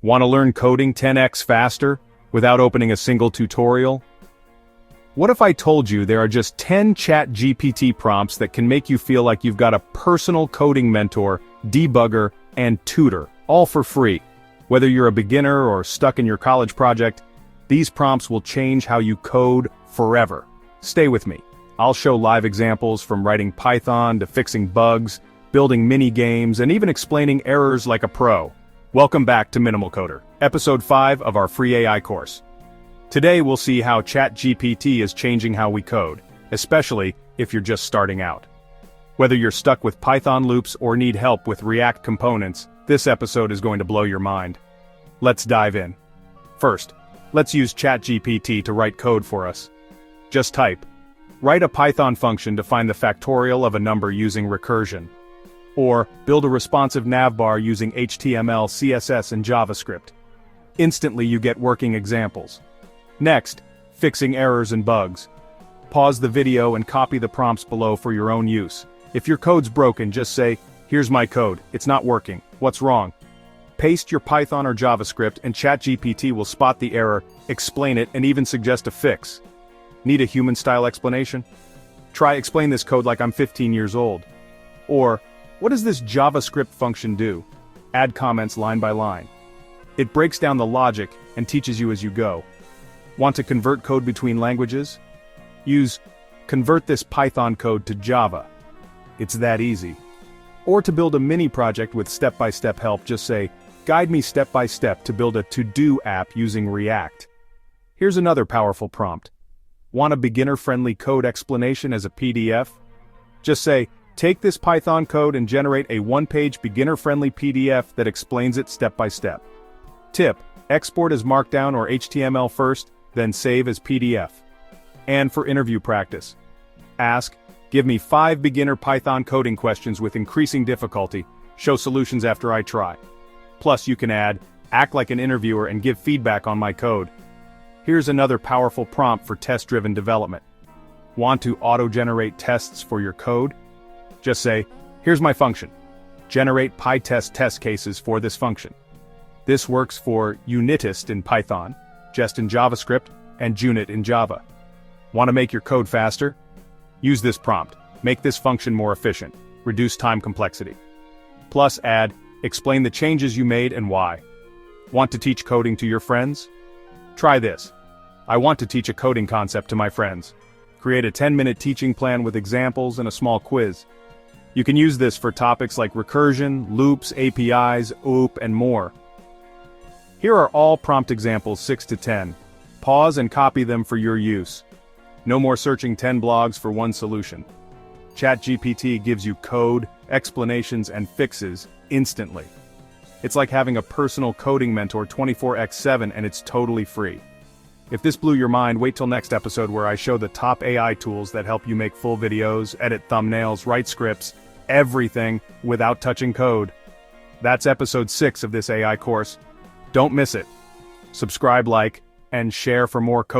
Want to learn coding 10x faster without opening a single tutorial? What if I told you there are just 10 ChatGPT prompts that can make you feel like you've got a personal coding mentor, debugger, and tutor, all for free? Whether you're a beginner or stuck in your college project, these prompts will change how you code forever. Stay with me. I'll show live examples from writing Python to fixing bugs, building mini games, and even explaining errors like a pro. Welcome back to MinimalCoder, episode 5 of our free AI course. Today we'll see how ChatGPT is changing how we code, especially if you're just starting out. Whether you're stuck with Python loops or need help with React components, this episode is going to blow your mind. Let's dive in. First, let's use ChatGPT to write code for us. Just type, write a Python function to find the factorial of a number using recursion. Or, build a responsive navbar using HTML, CSS, and JavaScript. Instantly you get working examples. Next, fixing errors and bugs. Pause the video and copy the prompts below for your own use. If your code's broken, just say, "Here's my code, it's not working, what's wrong?" Paste your Python or JavaScript and ChatGPT will spot the error, explain it, and even suggest a fix. Need a human-style explanation? Try explain this code like I'm 15 years old. Or, what does this JavaScript function do? Add comments line by line. It breaks down the logic and teaches you as you go. Want to convert code between languages? Use convert this Python code to Java. It's that easy. Or to build a mini project with step-by-step help, just say, guide me step-by-step to build a to-do app using React. Here's another powerful prompt. Want a beginner-friendly code explanation as a PDF? Just say, take this Python code and generate a one-page beginner-friendly PDF that explains it step-by-step. Tip, export as Markdown or HTML first, then save as PDF. And for interview practice, ask, give me 5 beginner Python coding questions with increasing difficulty, show solutions after I try. Plus you can add, act like an interviewer and give feedback on my code. Here's another powerful prompt for test-driven development. Want to auto-generate tests for your code? Just say, here's my function. Generate PyTest test cases for this function. This works for unitist in Python, jest in JavaScript, and junit in Java. Want to make your code faster? Use this prompt. Make this function more efficient. Reduce time complexity. Plus add, explain the changes you made and why. Want to teach coding to your friends? Try this. I want to teach a coding concept to my friends. Create a 10-minute teaching plan with examples and a small quiz. You can use this for topics like recursion, loops, APIs, OOP, and more. Here are all prompt examples 6 to 10. Pause and copy them for your use. No more searching 10 blogs for one solution. ChatGPT gives you code, explanations, and fixes instantly. It's like having a personal coding mentor 24/7 and it's totally free. If this blew your mind, wait till next episode where I show the top AI tools that help you make full videos, edit thumbnails, write scripts, everything without touching code. That's episode 6 of this AI course. Don't miss it. Subscribe, like, and share for more coding.